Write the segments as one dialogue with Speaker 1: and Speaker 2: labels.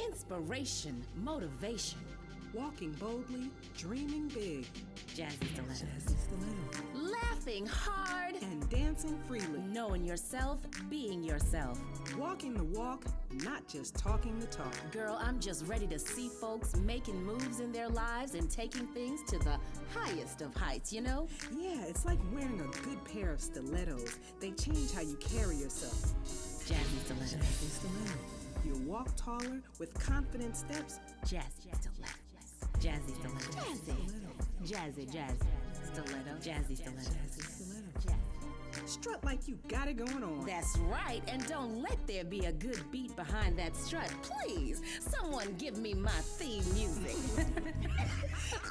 Speaker 1: inspiration, motivation.
Speaker 2: Walking boldly, dreaming big.
Speaker 1: Jazzy Stilettos.
Speaker 2: Jazzy Stilettos.
Speaker 1: Laughing hard.
Speaker 2: And dancing freely.
Speaker 1: Knowing yourself, being yourself.
Speaker 2: Walking the walk, not just talking the talk.
Speaker 1: Girl, I'm just ready to see folks making moves in their lives and taking things to the highest of heights, you know?
Speaker 2: Yeah, it's like wearing a good pair of stilettos. They change how you carry yourself.
Speaker 1: Jazzy Stilettos.
Speaker 2: Jazzy Stilettos. You walk taller with confident steps.
Speaker 1: Jazzy Stilettos. Jazzy Stilettos. Jazzy. Jazzy. Stiletto. Jazzy Stilettos.
Speaker 2: Strut like you got it going on.
Speaker 1: That's right, and don't let there be a good beat behind that strut, please. Someone give me my theme music.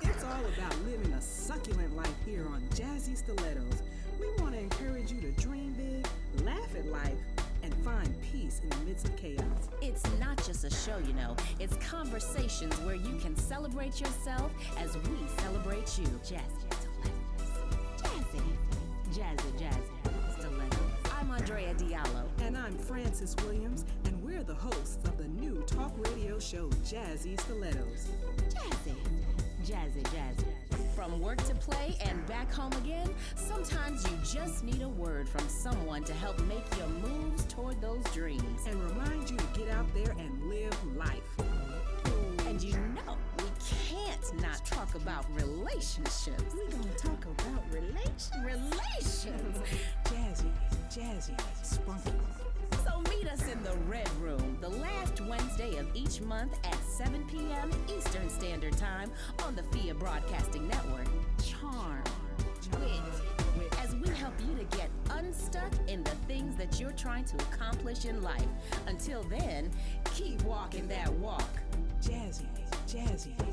Speaker 2: It's all about living a succulent life here on Jazzy Stilettos. We want to encourage you to dream big, laugh at life, and find peace in the midst of chaos.
Speaker 1: It's not just a show, you know. It's conversations where you can celebrate yourself as we celebrate you. Jazzy Stilettos. Jazzy Stilettos. I'm Andrea Diallo.
Speaker 2: And I'm Francis Williams, and we're the hosts of the new talk radio show, Jazzy Stilettos.
Speaker 1: Jazzy. From work to play and back home again, sometimes you just need a word from someone to help make your moves toward those dreams.
Speaker 2: And remind you to get out there and live life.
Speaker 1: And you know, we can't not talk about relationships.
Speaker 2: We're gonna talk about
Speaker 1: Relations.
Speaker 2: Jazzy, spunky.
Speaker 1: So meet us in the Red Room, the last Wednesday of each month at 7 p.m. Eastern Standard Time on the FIA Broadcasting Network. Charm, wit, as we help you to get unstuck in the things that you're trying to accomplish in life. Until then, keep walking that walk.
Speaker 2: Jazzy,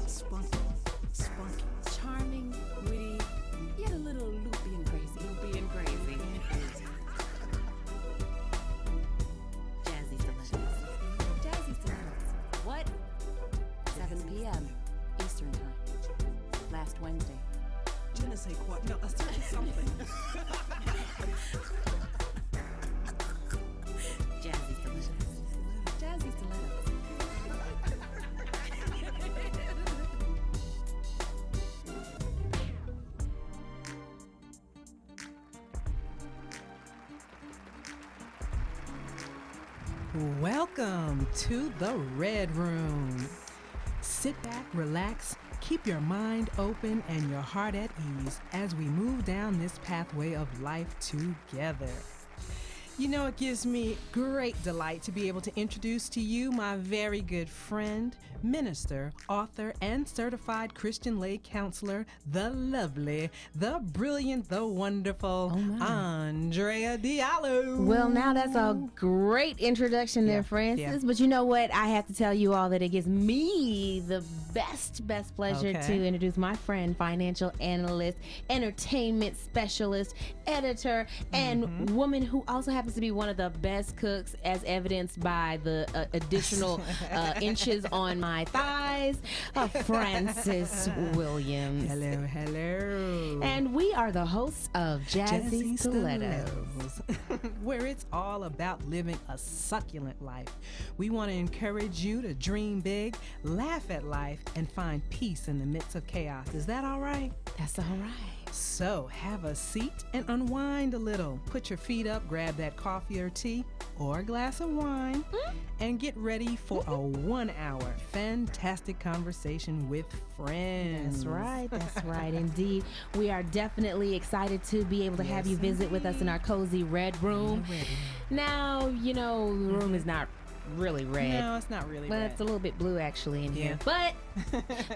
Speaker 2: spunky.
Speaker 1: Charming, witty, yet a little loopy and crazy. Jazzy Stilettos. What? 7 p.m. Eastern Time. Last Wednesday.
Speaker 2: Je ne sais quoi. No, a certain something.
Speaker 1: Jazzy Stilettos.
Speaker 2: Welcome to the Red Room. Sit back, relax, keep your mind open and your heart at ease as we move down this pathway of life together. You know, it gives me great delight to be able to introduce to you my very good friend, minister, author, and certified Christian lay counselor, the lovely, the brilliant, the wonderful Andrea Diallo.
Speaker 3: Well, now that's a great introduction there, Francis.
Speaker 2: Yeah.
Speaker 3: But you know what? I have to tell you all that it gives me the best pleasure to introduce my friend, financial analyst, entertainment specialist, editor, and woman who also happens to be one of the best cooks, as evidenced by the additional inches on my thighs, Francis Williams.
Speaker 2: Hello.
Speaker 3: And we are the hosts of Jazzy Stilettos.
Speaker 2: Where it's all about living a succulent life. We want to encourage you to dream big, laugh at life, and find peace in the midst of chaos. Is that all right?
Speaker 3: That's all right.
Speaker 2: So have a seat and unwind a little. Put your feet up, grab that coffee or tea or a glass of wine, and get ready for a 1 hour fantastic conversation with friends.
Speaker 3: That's right indeed. We are definitely excited to be able to have you visit with us in our cozy Red Room. Now, you know, the room is not really red.
Speaker 2: No, it's not really red.
Speaker 3: It's a little bit blue actually in here. But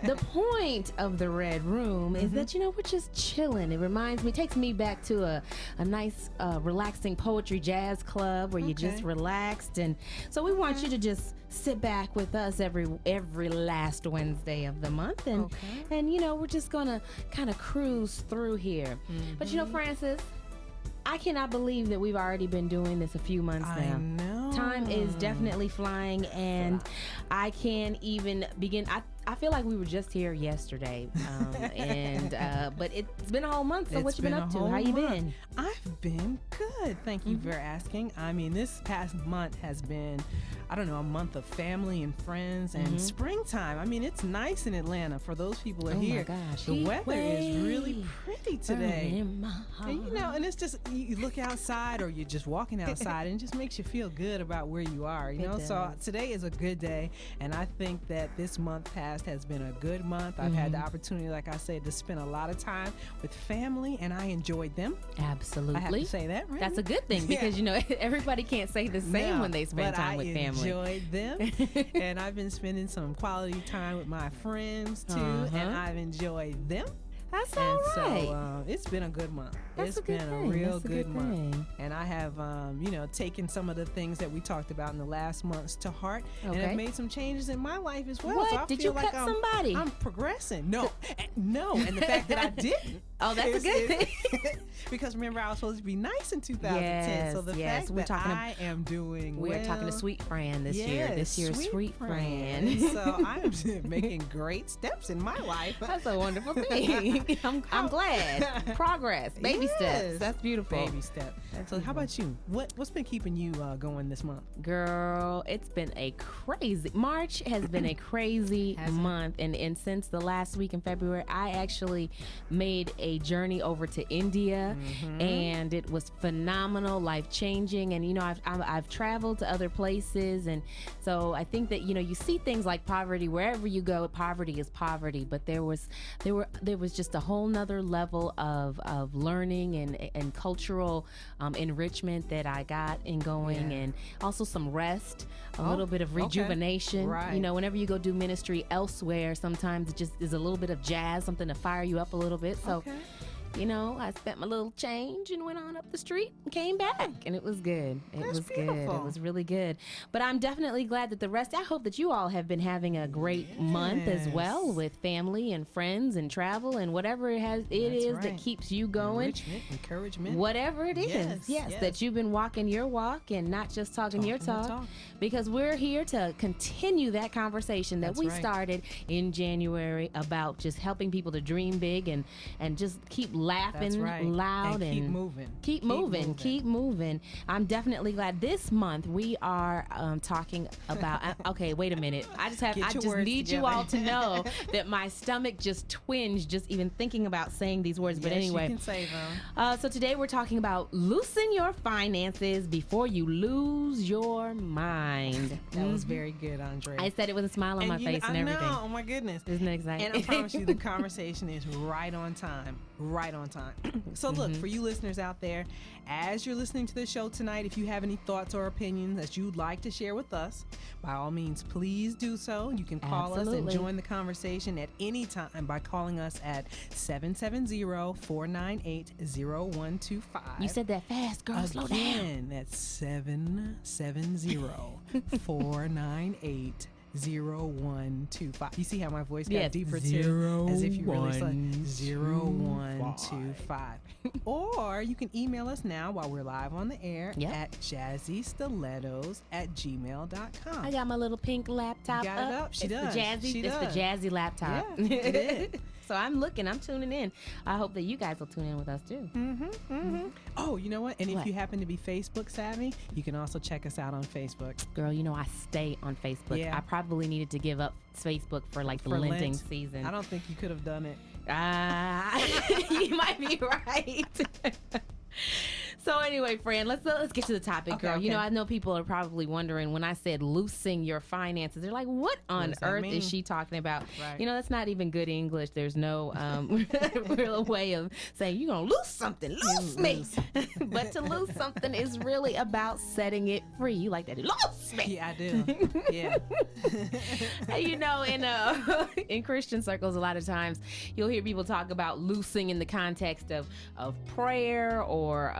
Speaker 3: the point of the Red Room is that, you know, we're just chilling. It takes me back to a nice, relaxing poetry jazz club where you just relaxed. And so we want you to just sit back with us every last Wednesday of the month. And you know, we're just going to kind of cruise through here. But you know, Francis, I cannot believe that we've already been doing this a few months now.
Speaker 2: I know.
Speaker 3: Time is definitely flying, and I can't even begin. I feel like we were just here yesterday, but it's been a whole month. So what you been up to? How you been?
Speaker 2: I've been good. Thank you for asking. I mean, this past month has been I don't know, a month of family and friends and springtime. I mean, it's nice in Atlanta for those people who are here.
Speaker 3: Oh my gosh.
Speaker 2: The weather is really pretty today.
Speaker 3: In my heart.
Speaker 2: And and it's just, you look outside or you're just walking outside and it just makes you feel good about where you are, you know? So today is a good day, and I think that this month past has been a good month. I've had the opportunity, like I said, to spend a lot of time with family, and I enjoyed them.
Speaker 3: Absolutely.
Speaker 2: I have to say that, right?
Speaker 3: That's a good thing because, everybody can't say the same when they spend time with family.
Speaker 2: I enjoyed them, and I've been spending some quality time with my friends, too, and I've enjoyed them.
Speaker 3: That's all right.
Speaker 2: So it's been a good month.
Speaker 3: That's
Speaker 2: it's been
Speaker 3: a
Speaker 2: real good month.
Speaker 3: thing.
Speaker 2: And I have, taken some of the things that we talked about in the last months to heart, and have made some changes in my life as well.
Speaker 3: What?
Speaker 2: So I
Speaker 3: Did
Speaker 2: feel
Speaker 3: you
Speaker 2: like
Speaker 3: cut somebody?
Speaker 2: I'm progressing. No, and the fact that I didn't.
Speaker 3: Oh, that's a good thing.
Speaker 2: Because remember, I was supposed to be nice in 2010. So the fact that I am doing well.
Speaker 3: We're talking to Sweet Fran this year. This year's Sweet Fran.
Speaker 2: So I'm making great steps in my life.
Speaker 3: That's a wonderful thing. I'm glad. Progress. Baby steps. That's beautiful.
Speaker 2: Baby step. So how about you? What's been keeping you going this month?
Speaker 3: Girl, it's been a crazy March has been a crazy month, and since the last week in February, I actually made a journey over to India, and it was phenomenal, life-changing. And I've traveled to other places, and so I think that you see things like poverty wherever you go. Poverty is poverty, but there was just a whole nother level of learning and cultural enrichment that I got in going, and also some rest, a little bit of rejuvenation.
Speaker 2: Right.
Speaker 3: Whenever you go do ministry elsewhere, sometimes it just is a little bit of jazz, something to fire you up a little bit. So I spent my little change and went on up the street and came back, and it was good. It was
Speaker 2: beautiful.
Speaker 3: good. It was really good. But I'm definitely glad that I hope that you all have been having a great month as well, with family and friends and travel and whatever it is that keeps you going.
Speaker 2: Encouragement.
Speaker 3: Whatever it is. Yes, that you've been walking your walk and not just talking your talk. Because we're here to continue that conversation that we started in January about just helping people to dream big and just keep laughing loud and keep moving. I'm definitely glad this month we are talking about okay, wait a minute, I just need you all to know that my stomach just twinged just even thinking about saying these words. But anyway,
Speaker 2: you can say them.
Speaker 3: So today we're talking about loosen your finances before you lose your mind.
Speaker 2: That was very good, Andre.
Speaker 3: I said it with a smile on my face and everything.
Speaker 2: I know, oh my goodness.
Speaker 3: Isn't it exciting?
Speaker 2: And I promise you the conversation is right on time. So look, for you listeners out there, as you're listening to the show tonight, if you have any thoughts or opinions that you'd like to share with us, by all means, please do so. You can call us and join the conversation at any time by calling us at 770-498-0125.
Speaker 3: You said that fast, girl. Slow down.
Speaker 2: Again, that's 770-498-0125. You see how my voice got deeper too? As if you really said 0125. Or you can email us now while we're live on the air at jazzystilettos@gmail.com.
Speaker 3: I got my little pink laptop
Speaker 2: You got it up? She does.
Speaker 3: It's the Jazzy laptop.
Speaker 2: Yeah, it is.
Speaker 3: So I'm tuning in. I hope that you guys will tune in with us too.
Speaker 2: Oh, you know what? And if you happen to be Facebook savvy, you can also check us out on Facebook.
Speaker 3: Girl, I stay on Facebook.
Speaker 2: Yeah.
Speaker 3: I probably needed to give up Facebook for the Lenting season.
Speaker 2: I don't think you could have done it.
Speaker 3: You might be right. So anyway, Fran, let's get to the topic, girl.
Speaker 2: Okay.
Speaker 3: I know people are probably wondering when I said loosen your finances. They're like, what on earth is she talking about?
Speaker 2: Right.
Speaker 3: That's not even good English. There's no real way of saying you're going to lose something. Loose me. But to lose something is really about setting it free. You like that? Loose me.
Speaker 2: Yeah, I do. Yeah.
Speaker 3: In Christian circles, a lot of times you'll hear people talk about loosing in the context of prayer or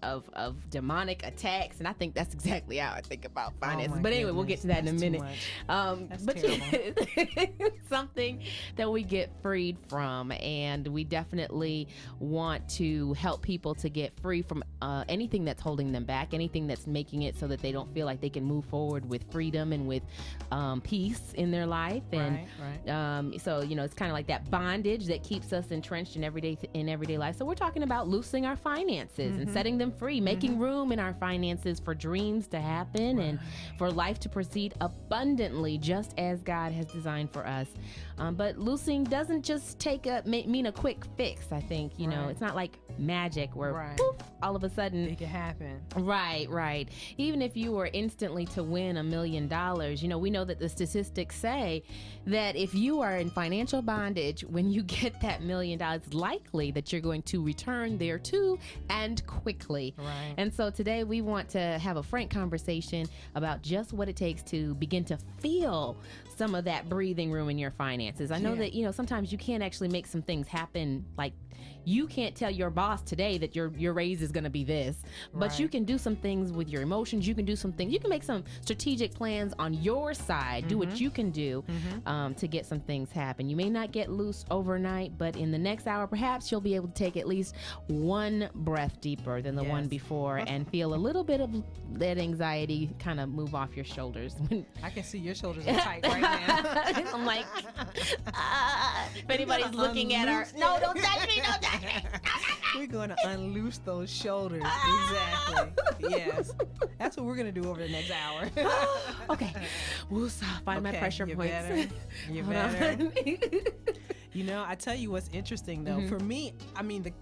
Speaker 3: of demonic attacks, and I think that's exactly how I think about finances. But anyway, we'll get to that in a minute.
Speaker 2: That's
Speaker 3: but
Speaker 2: terrible.
Speaker 3: it's something that we get freed from, and we definitely want to help people to get free from anything that's holding them back, anything that's making it so that they don't feel like they can move forward with freedom and with peace in their life. And so, you know, it's kind of like that bondage that keeps us entrenched in everyday life. So we're talking about loosening our finances and setting them free, making room in our finances for dreams to happen and for life to proceed abundantly, just as God has designed for us. But loosening doesn't just mean a quick fix. I think, you know, it's not like magic where poof, all of a sudden
Speaker 2: it can happen.
Speaker 3: Right. Even if you were instantly to win $1 million, you know, we know that the statistics say that if you are in financial bondage, when you get that $1 million, it's likely that you're going to return there too, and quickly.
Speaker 2: Right.
Speaker 3: And so today we want to have a frank conversation about just what it takes to begin to feel some of that breathing room in your finances. I know that, you know, sometimes you can't actually make some things happen. Like, you can't tell your boss today that your raise is going to be this, but you can do some things with your emotions. You can do some things. You can make some strategic plans on your side. Do what you can do to get some things happen. You may not get loose overnight, but in the next hour, perhaps you'll be able to take at least one breath deeper than the one before and feel a little bit of that anxiety kind of move off your shoulders.
Speaker 2: I can see your shoulders are tight right now.
Speaker 3: I'm like, if anybody's looking at our, no, don't touch me, don't touch me.
Speaker 2: We're going to unloose those shoulders. Exactly. Yes. That's what we're going to do over the next hour.
Speaker 3: Okay. We'll find my pressure points.
Speaker 2: You better. You know, I tell you what's interesting, though. For me, I mean,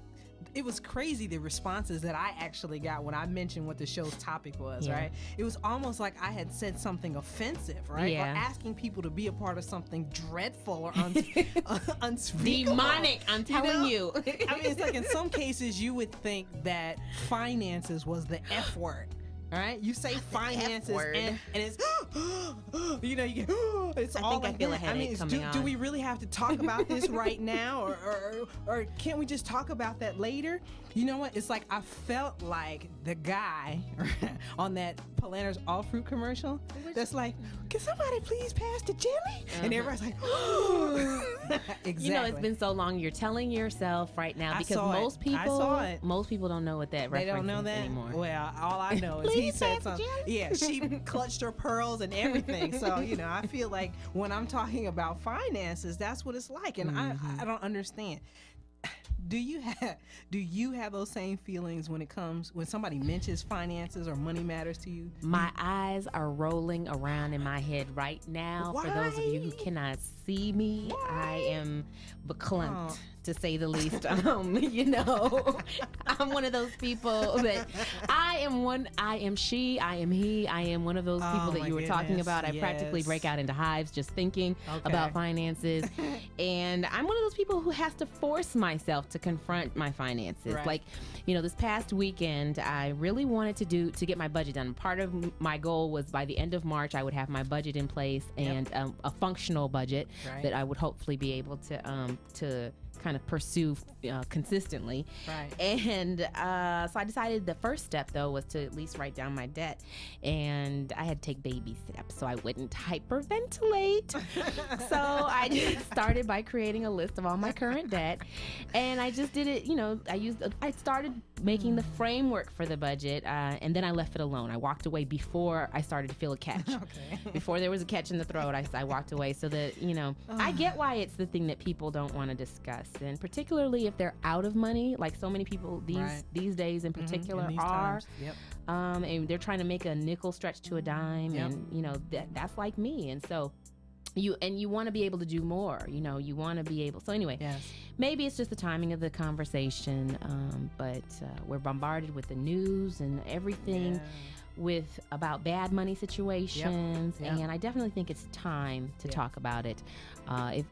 Speaker 2: it was crazy the responses that I actually got when I mentioned what the show's topic was, right? It was almost like I had said something offensive, right? Or asking people to be a part of something dreadful or unspeakable.
Speaker 3: Demonic, I'm telling you.
Speaker 2: I mean, it's like in some cases you would think that finances was the F word. All right, you say finances and it's you know, you get it's all like
Speaker 3: I feel
Speaker 2: that.
Speaker 3: a headache coming on.
Speaker 2: Do we really have to talk about this right now, or can't we just talk about that later? You know what? It's like I felt like the guy on that Palantir's All Fruit commercial that's like, can somebody please pass the jelly? And everybody's like, exactly.
Speaker 3: You know, it's been so long. You're telling yourself right now because most people don't know what that reference is. They don't know that anymore.
Speaker 2: Well, all I know is he said something. Yeah, she clutched her pearls and everything. So, you know, I feel like when I'm talking about finances, that's what it's like. And I don't understand. Do you have those same feelings when somebody mentions finances or money matters to you?
Speaker 3: My eyes are rolling around in my head right now.
Speaker 2: Why?
Speaker 3: For those of you who cannot see me, I am beclumped, to say the least. You know, I'm one of those people that I am she, I am he, I am one of those people that you were talking about. I practically break out into hives just thinking about finances. And I'm one of those people who has to force myself to confront my finances. Like, you know, this past weekend, I really wanted to get my budget done. Part of my goal was by the end of March, I would have my budget in place and a functional budget that I would hopefully be able to kind of pursue consistently. And so I decided the first step, though, was to at least write down my debt. And I had to take baby steps so I wouldn't hyperventilate. So I just started by creating a list of all my current debt. And I just did it, you know, I started making the framework for the budget, and then I left it alone. I walked away before I started to feel a catch. Before there was a catch in the throat, I walked away so that, you know, I get why it's the thing that people don't want to discuss. And particularly if they're out of money, like so many people these days in particular are, and they're trying to make a nickel stretch to a dime, and you know that's like me. And so you want to be able to do more. You know, you want to be able. So anyway, maybe it's just the timing of the conversation, but we're bombarded with the news and everything. About bad money situations, and I definitely think it's time to talk about it.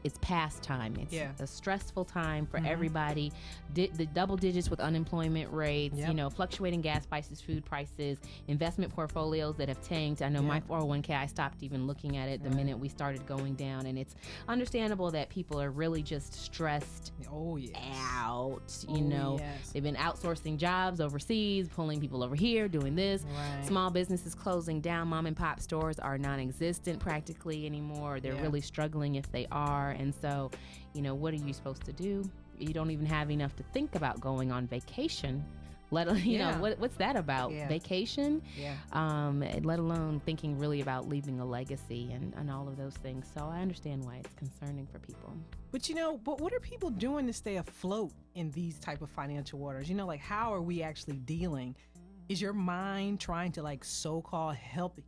Speaker 3: It's past time. It's a stressful time for everybody. The double digits with unemployment rates, you know, fluctuating gas prices, food prices, investment portfolios that have tanked. I know my 401k, I stopped even looking at it the minute we started going down, and it's understandable that people are really just stressed out. You know, they've been outsourcing jobs overseas, pulling people over here, doing this. Small businesses closing down. Mom and pop stores are non-existent practically anymore. They're really struggling if they are. And so, you know, what are you supposed to do? You don't even have enough to think about going on vacation, You know, what's that about?
Speaker 2: Yeah.
Speaker 3: Vacation?
Speaker 2: Yeah.
Speaker 3: Let alone thinking really about leaving a legacy and all of those things. So I understand why it's concerning for people.
Speaker 2: But but what are people doing to stay afloat in these type of financial waters? Like, how are we actually dealing? Is your mind trying to like so-called help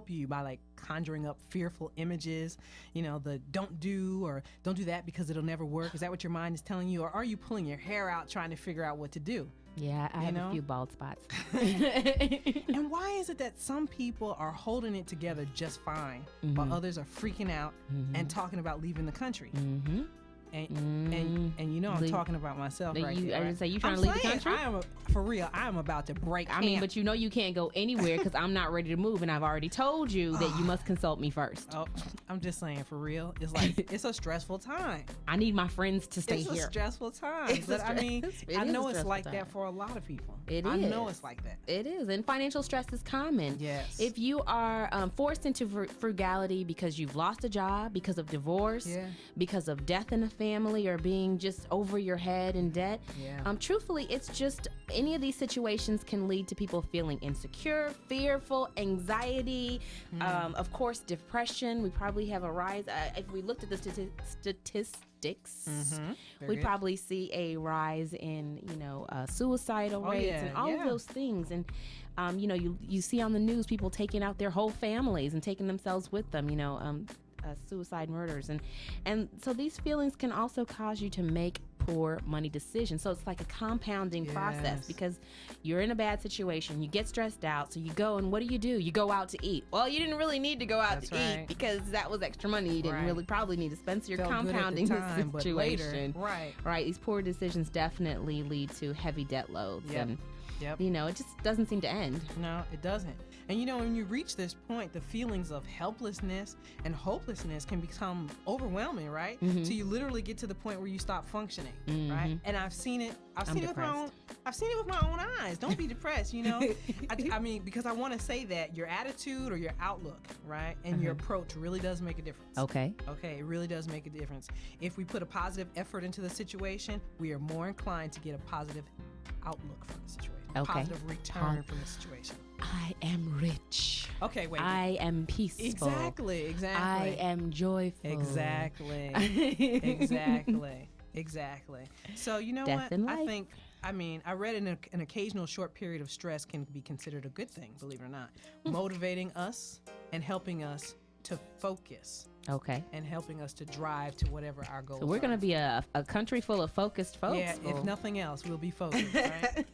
Speaker 2: you by like conjuring up fearful images? The don't do that because it'll never work. Is that what your mind is telling you? Or are you pulling your hair out trying to figure out what to do?
Speaker 3: Yeah, I have a few bald spots.
Speaker 2: And why is it that some people are holding it together just fine, while others are freaking out and talking about leaving the country? And I'm talking about myself right there.
Speaker 3: I didn't say you trying to leave the country.
Speaker 2: For real, I am about to break camp.
Speaker 3: I mean, but you can't go anywhere because I'm not ready to move, and I've already told you that you must consult me first.
Speaker 2: Oh, I'm just saying, for real, it's like it's a stressful time.
Speaker 3: I need my friends to stay
Speaker 2: here.
Speaker 3: It's
Speaker 2: a stressful time. But I mean, I know it's like that for a lot of people. I know it's like that.
Speaker 3: It is, and financial stress is common.
Speaker 2: Yes.
Speaker 3: If you are forced into frugality because you've lost a job, because of divorce, because of death in the family, or being just over your head in debt. Truthfully, it's just any of these situations can lead to people feeling insecure, fearful, anxiety, of course, depression. We probably have a rise. If we looked at the statistics, we'd probably see a rise in, suicidal rates and all of those things. And, you see on the news people taking out their whole families and taking themselves with them, suicide murders. And so these feelings can also cause you to make poor money decisions. So it's like a compounding process because you're in a bad situation, you get stressed out, so you go and what do? You go out to eat. Well, you didn't really need to go out eat because that was extra money you didn't really probably need to spend. So you're compounding the situation. Right. These poor decisions definitely lead to heavy debt loads. And it just doesn't seem to end.
Speaker 2: No, it doesn't. And when you reach this point, the feelings of helplessness and hopelessness can become overwhelming, right? So you literally get to the point where you stop functioning, right? And I've seen it with my own eyes. Don't be depressed, I mean, because I want to say that your attitude or your outlook, right, and your approach really does make a difference.
Speaker 3: Okay,
Speaker 2: it really does make a difference. If we put a positive effort into the situation, we are more inclined to get a positive outlook from the situation. Positive return from the situation.
Speaker 3: I am rich.
Speaker 2: Okay, wait.
Speaker 3: I am peaceful.
Speaker 2: Exactly.
Speaker 3: I am joyful.
Speaker 2: Exactly. So
Speaker 3: Death
Speaker 2: what? I read an occasional short period of stress can be considered a good thing, believe it or not. Motivating us and helping us to focus.
Speaker 3: Okay.
Speaker 2: And helping us to drive to whatever our goals are.
Speaker 3: So we're going to be a country full of focused folks.
Speaker 2: Yeah, if nothing else, we'll be focused, right?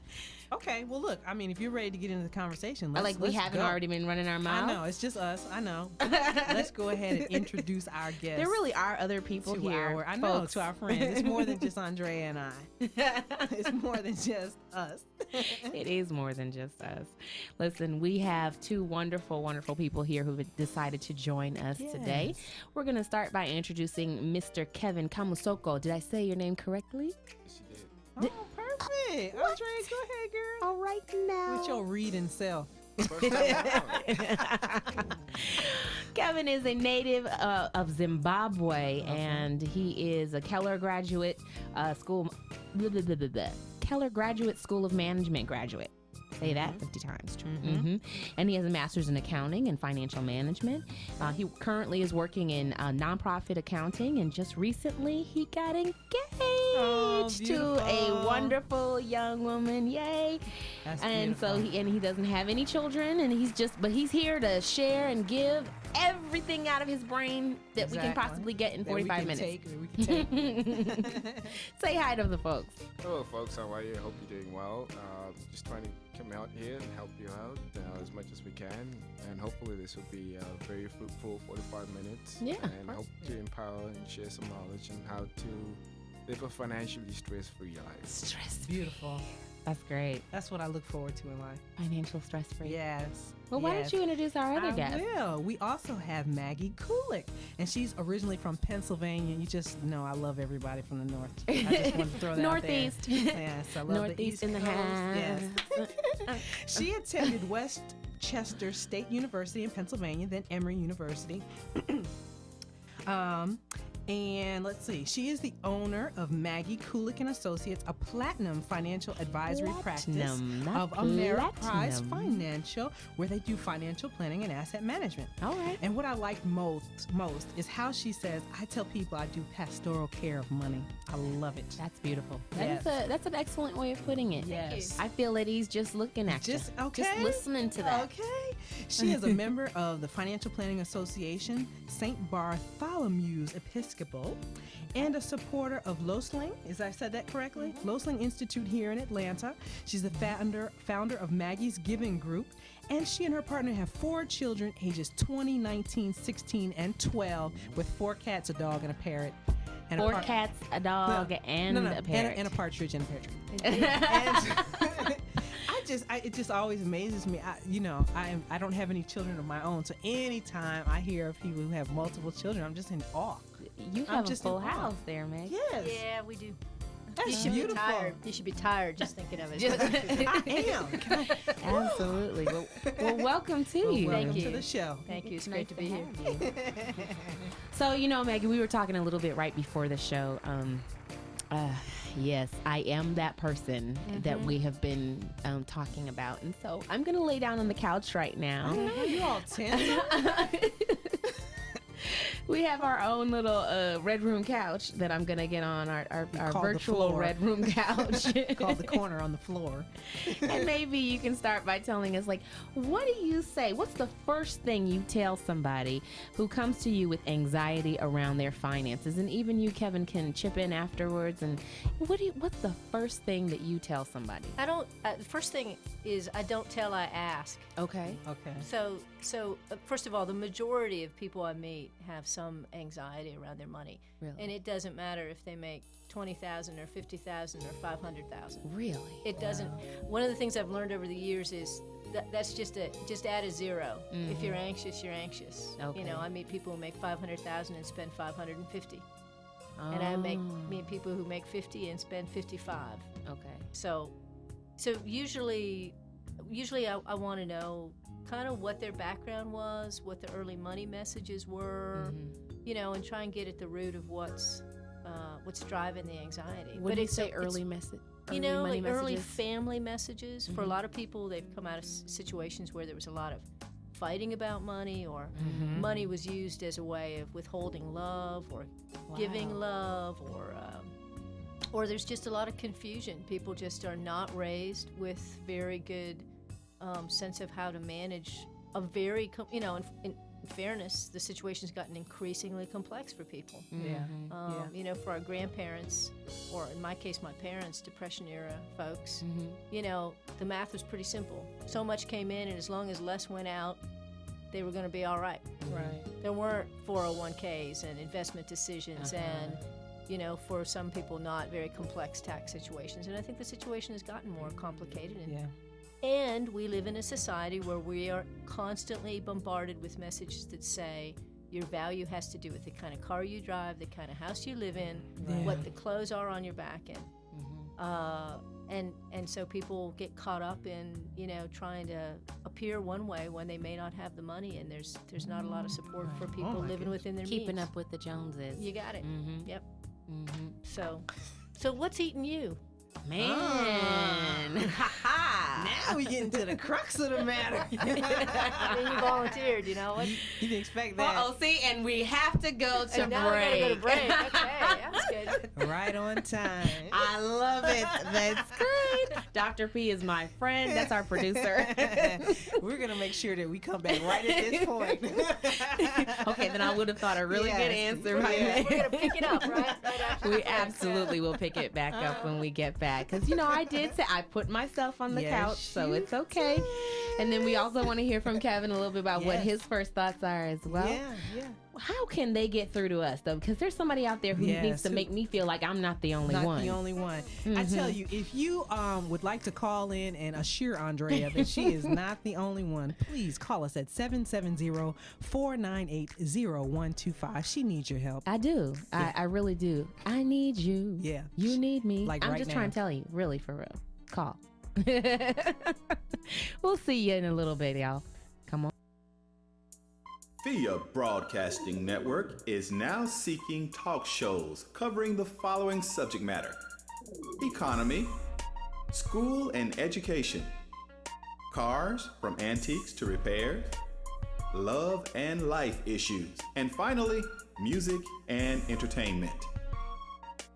Speaker 2: Okay, well, look, I mean, if you're ready to get into the conversation, let's
Speaker 3: we haven't already been running our mouths.
Speaker 2: I know, it's just us. I know. Let's go ahead and introduce our guests.
Speaker 3: There really are other people here.
Speaker 2: To our friends. It's more than just Andrea and I. It's more than just us.
Speaker 3: It is more than just us. Listen, we have two wonderful, wonderful people here who've decided to join us today. We're going to start by introducing Mr. Kevin Kamusoko. Did I say your name correctly?
Speaker 4: Yes, you did.
Speaker 2: Oh, perfect. Andrea, go ahead, girl.
Speaker 3: All right, now.
Speaker 2: With your reading self.
Speaker 3: Kevin is a native of Zimbabwe, and he is a Keller Graduate Keller Graduate School of Management graduate. Say that 50 times. And he has a master's in accounting and financial management. He currently is working in nonprofit accounting, and just recently he got engaged to a wonderful young woman. Yay!
Speaker 2: That's
Speaker 3: and
Speaker 2: beautiful.
Speaker 3: So he doesn't have any children, and he's here to share and give everything out of his brain that we can possibly get in 45 minutes.
Speaker 2: We can take.
Speaker 3: Say hi to the folks.
Speaker 4: Hello, folks. How are you? I hope you're doing well. Just trying to come out here and help you out as much as we can. And hopefully this will be a very fruitful 45 minutes.
Speaker 3: Yeah.
Speaker 4: And hope to empower and share some knowledge on how to live a financially stress-free life.
Speaker 3: Stress-free.
Speaker 2: Beautiful.
Speaker 3: That's great.
Speaker 2: That's what I look forward to in life.
Speaker 3: Financial stress-free.
Speaker 2: Yes.
Speaker 3: Well, why don't you introduce our other guest?
Speaker 2: Well, we also have Maggie Kulik, and she's originally from Pennsylvania. You just know I love everybody from the north. I just want to throw that
Speaker 3: Northeast.
Speaker 2: out there. Yes, I love
Speaker 3: Northeast
Speaker 2: the East
Speaker 3: in the
Speaker 2: Coast.
Speaker 3: house.
Speaker 2: Yes. She attended Westchester State University in Pennsylvania, then Emory University. And let's see, she is the owner of Maggie Kulik and Associates, a platinum financial advisory practice of Ameriprise Financial, where they do financial planning and asset management.
Speaker 3: All right.
Speaker 2: And what I like most is how she says, I tell people I do pastoral care of money. I love it.
Speaker 3: That's beautiful.
Speaker 2: Yes.
Speaker 3: That's an excellent way of putting it.
Speaker 2: Yes.
Speaker 3: I feel that he's just looking at you.
Speaker 2: Okay.
Speaker 3: Just listening to that.
Speaker 2: Okay. She is a member of the Financial Planning Association, St. Bartholomew's Episcopal, and a supporter of Losling. Is I said that correctly? Losling Institute here in Atlanta. She's the founder of Maggie's Giving Group, and she and her partner have 4 children, ages 20, 19, 16, and 12, with 4 cats, a dog, and a parrot. And
Speaker 3: 4 cats, a dog, and a parrot.
Speaker 2: And a partridge and a partridge. It just always amazes me. I don't have any children of my own, so anytime I hear of people who have multiple children, I'm just in awe.
Speaker 3: You have a full house there, Meg.
Speaker 2: Yes.
Speaker 5: Yeah, we do.
Speaker 2: That's
Speaker 5: you should
Speaker 2: beautiful.
Speaker 5: be tired. You should be tired just thinking of it.
Speaker 2: I am.
Speaker 3: Absolutely. Well, welcome to you.
Speaker 2: Welcome
Speaker 5: Thank
Speaker 2: to
Speaker 5: you.
Speaker 2: the show.
Speaker 5: Thank you. It's
Speaker 3: Nice
Speaker 5: great to be here.
Speaker 3: have you. So, Maggie, we were talking a little bit right before the show. Yes, I am that person that we have been talking about. And so I'm going to lay down on the couch right now.
Speaker 2: I know, you all tense.
Speaker 3: We have our own little red room couch that I'm going to get on, our virtual red room couch.
Speaker 2: Called the corner on the floor.
Speaker 3: And maybe you can start by telling us, what do you say? What's the first thing you tell somebody who comes to you with anxiety around their finances? And even you, Kevin, can chip in afterwards. And what's the first thing that you tell somebody?
Speaker 5: The first thing is I don't tell, I ask.
Speaker 3: Okay.
Speaker 5: So first of all, the majority of people I meet have some anxiety around their money.
Speaker 3: Really?
Speaker 5: And it doesn't matter if they make $20,000 or $50,000 or $500,000.
Speaker 3: Really?
Speaker 5: It doesn't. One of the things I've learned over the years is that's just add a zero. If you're anxious, you're anxious.
Speaker 3: Okay.
Speaker 5: I meet people who make $500,000 and spend $550. And I meet people who make 50 and spend 55.
Speaker 3: Okay.
Speaker 5: So usually I want to know kind of what their background was, what the early money messages were, and try and get at the root of what's driving the anxiety.
Speaker 3: What do you say early message?
Speaker 5: Early family messages. For a lot of people, they've come out of situations where there was a lot of fighting about money, or money was used as a way of withholding love or giving love, or there's just a lot of confusion. People just are not raised with very good sense of how to manage a very, in fairness, the situation's gotten increasingly complex for people. For our grandparents, or in my case, my parents, Depression era folks, the math was pretty simple. So much came in, and as long as less went out, they were going to be all right.
Speaker 2: Right.
Speaker 5: There weren't 401ks and investment decisions and, for some people, not very complex tax situations. And I think the situation has gotten more complicated. And we live in a society where we are constantly bombarded with messages that say your value has to do with the kind of car you drive, the kind of house you live in, what the clothes are on your back, and so people get caught up in trying to appear one way when they may not have the money, and there's not a lot of support for people living within their
Speaker 3: Keeping
Speaker 5: means.
Speaker 3: up with the Joneses.
Speaker 5: You got it. Yep. So what's eating you?
Speaker 3: Man.
Speaker 2: Now we get into the crux of the matter.
Speaker 5: I mean, you volunteered, what?
Speaker 2: You didn't expect that.
Speaker 3: Uh-oh, see, and we have to go to
Speaker 5: And now we gotta go to
Speaker 3: break.
Speaker 5: break. Okay, that's good.
Speaker 2: Right on time.
Speaker 3: I love it. That's great. Dr. P is my friend. That's our producer.
Speaker 2: We're going to make sure that we come back right at this point.
Speaker 3: Okay, then I would have thought a really good answer right
Speaker 5: We're
Speaker 3: there.
Speaker 5: gonna pick it up, right?
Speaker 3: We absolutely will pick it back up when we get back. Because, I did say I put myself on the
Speaker 2: Yes,
Speaker 3: couch, so
Speaker 2: you
Speaker 3: it's okay. And then we also want to hear from Kevin a little bit about what
Speaker 2: Yes.
Speaker 3: his first thoughts are as well.
Speaker 2: Yeah.
Speaker 3: How can they get through to us, though? Because there's somebody out there who
Speaker 2: Yes,
Speaker 3: needs to
Speaker 2: who-
Speaker 3: make me feel like I'm not the only
Speaker 2: Not
Speaker 3: one.
Speaker 2: the only one. I tell you, if you would like to call in and assure Andrea that she is not the only one, please call us at 770-498-0125. She needs your help.
Speaker 3: I do. I really do. I need you.
Speaker 2: Yeah.
Speaker 3: You need me.
Speaker 2: Like
Speaker 3: I'm
Speaker 2: right
Speaker 3: just
Speaker 2: now.
Speaker 3: trying to tell you, really, for real. Call. We'll see you in a little bit, y'all. Come on.
Speaker 6: FIA Broadcasting Network is now seeking talk shows covering the following subject matter: economy, school and education, cars from antiques to repairs, love and life issues, and finally, music and entertainment.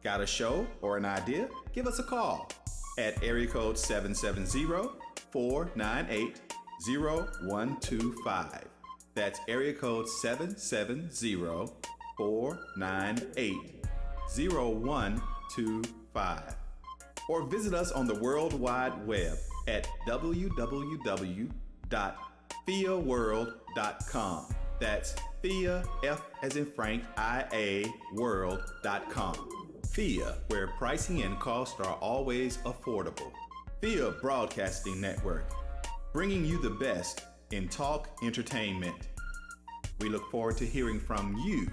Speaker 6: Got a show or an idea? Give us a call at area code 770-498-0125. That's area code 770-498-0125. Or visit us on the World Wide Web at www.fiaworld.com. That's FIA, F as in Frank, IA, world.com. FIA, where pricing and cost are always affordable. FIA Broadcasting Network, bringing you the best in talk entertainment. We look forward to hearing from you.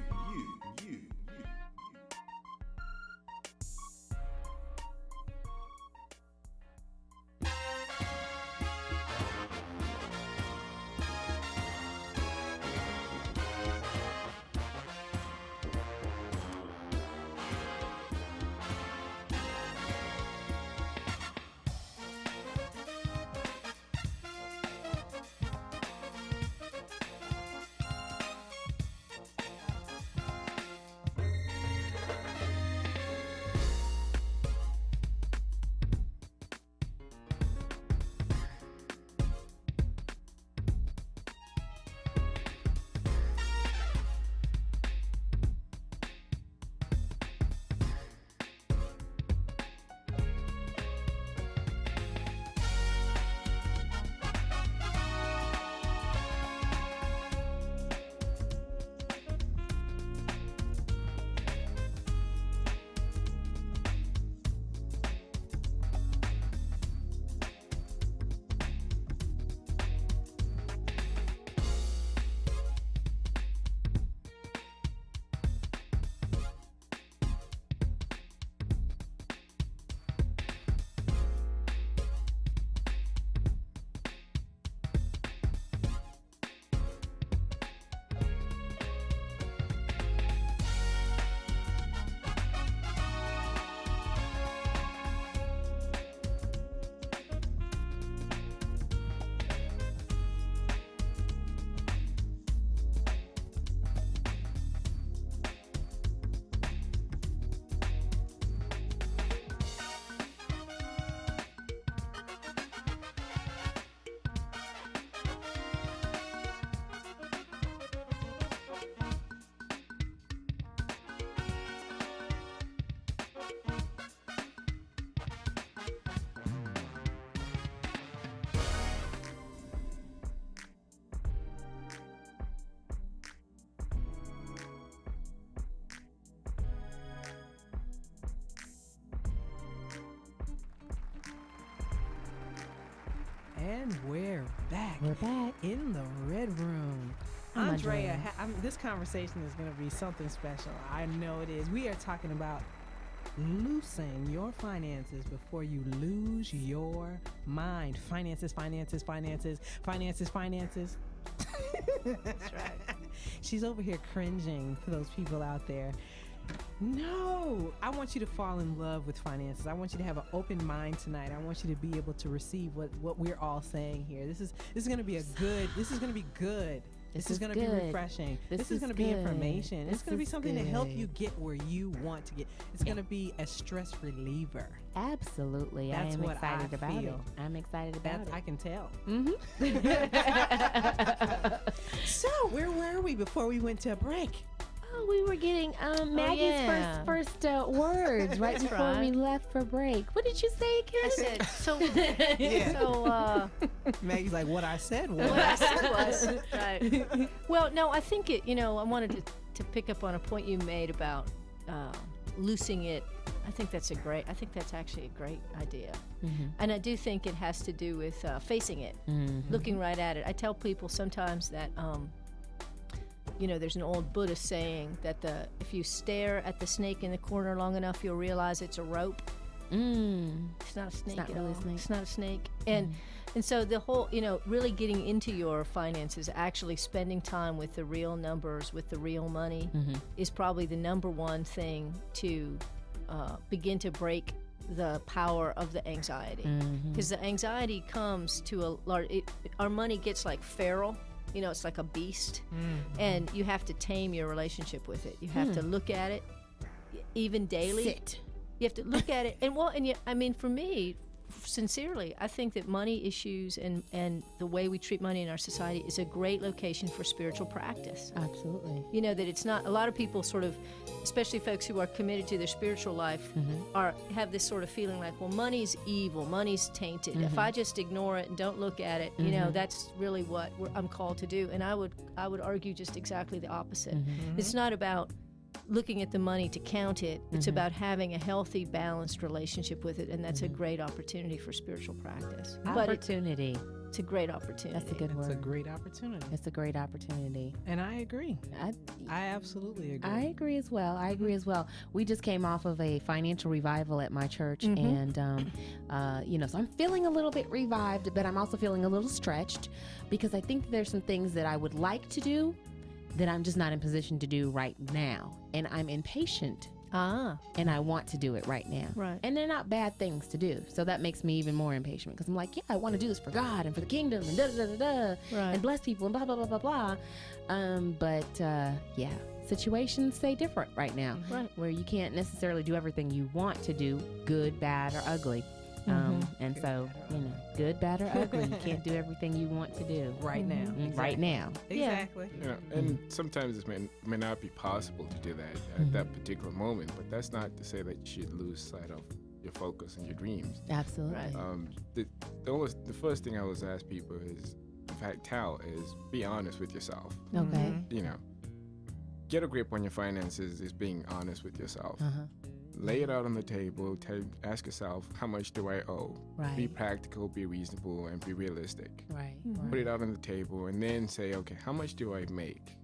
Speaker 2: And we're back.
Speaker 3: We're back.
Speaker 2: In the Red Room.
Speaker 3: I'm
Speaker 2: Andrea, this conversation is going to be something special. I know it is. We are talking about loosen your finances before you lose your mind. Finances.
Speaker 3: That's right.
Speaker 2: She's over here cringing for those people out there. No, I want you to fall in love with finances. I want you to have an open mind tonight. I want you to be able to receive what we're all saying here. This is going to be good. This is going to be good. This is going to be refreshing. This is going to be information. It's going to be something to help you get where you want to get. It's going to be a stress reliever.
Speaker 3: Absolutely.
Speaker 2: That's what
Speaker 3: excited
Speaker 2: I
Speaker 3: about
Speaker 2: feel.
Speaker 3: it. I'm excited about it.
Speaker 2: I can tell.
Speaker 3: Mm-hmm.
Speaker 2: So, where were we before we went to a break?
Speaker 3: Oh, we were getting Maggie's first words right before
Speaker 5: right.
Speaker 3: we left for break. What did you say again?
Speaker 5: I said, so,
Speaker 2: Maggie's like, what I said was.
Speaker 5: what I said was, right. Well, no, I think I wanted to pick up on a point you made about loosing it. I think that's actually a great idea.
Speaker 3: Mm-hmm.
Speaker 5: And I do think it has to do with facing it, looking right at it. I tell people sometimes that, there's an old Buddhist saying that if you stare at the snake in the corner long enough, you'll realize it's a rope. It's not a snake
Speaker 3: not
Speaker 5: at
Speaker 3: really
Speaker 5: all.
Speaker 3: a snake.
Speaker 5: It's not a snake. And And so the whole, really getting into your finances, actually spending time with the real numbers, with the real money, is probably the number one thing to begin to break the power of the anxiety. Because the anxiety comes to a large, our money gets like feral. It's like a beast, and you have to tame your relationship with it. You have to look at it, even daily.
Speaker 3: Sit.
Speaker 5: You have to look at it, and for me, sincerely, I think that money issues and the way we treat money in our society is a great location for spiritual practice.
Speaker 3: Absolutely.
Speaker 5: That it's not, a lot of people sort of, especially folks who are committed to their spiritual life, have this sort of feeling like, well, money's evil, money's tainted. If I just ignore it and don't look at it, that's really what I'm called to do. And I would argue just exactly the opposite. It's not about looking at the money to count it. It's about having a healthy, balanced relationship with it, and that's a great opportunity for spiritual practice.
Speaker 3: Opportunity.
Speaker 5: It's a great opportunity.
Speaker 3: That's a good word.
Speaker 2: It's a great opportunity.
Speaker 3: It's a great opportunity.
Speaker 2: And I agree.
Speaker 3: I
Speaker 2: absolutely agree.
Speaker 3: I agree as well. We just came off of a financial revival at my church, and so I'm feeling a little bit revived, but I'm also feeling a little stretched because I think there's some things that I would like to do that I'm just not in position to do right now, and I'm impatient. And I want to do it right now.
Speaker 5: Right.
Speaker 3: And they're not bad things to do. So that makes me even more impatient because I'm like, I want to do this for God and for the kingdom and and bless people and blah, blah, blah, blah, blah. Situations say different right now.
Speaker 5: Right.
Speaker 3: Where you can't necessarily do everything you want to do, good, bad, or ugly. And so, good, bad, or ugly, you can't do everything you want to do.
Speaker 2: Right now.
Speaker 3: Right now.
Speaker 2: Exactly.
Speaker 4: And sometimes it may not be possible to do that at that particular moment, but that's not to say that you should lose sight of your focus and your dreams.
Speaker 3: Absolutely.
Speaker 5: Right.
Speaker 4: The first thing I always ask people is, in fact, is be honest with yourself.
Speaker 3: Okay.
Speaker 4: Get a grip on your finances is being honest with yourself. Lay it out on the table. Ask yourself, how much do I owe?
Speaker 3: Right.
Speaker 4: Be practical, be reasonable, and be realistic.
Speaker 3: Right.
Speaker 4: Put it out on the table and then say, okay, how much do I make?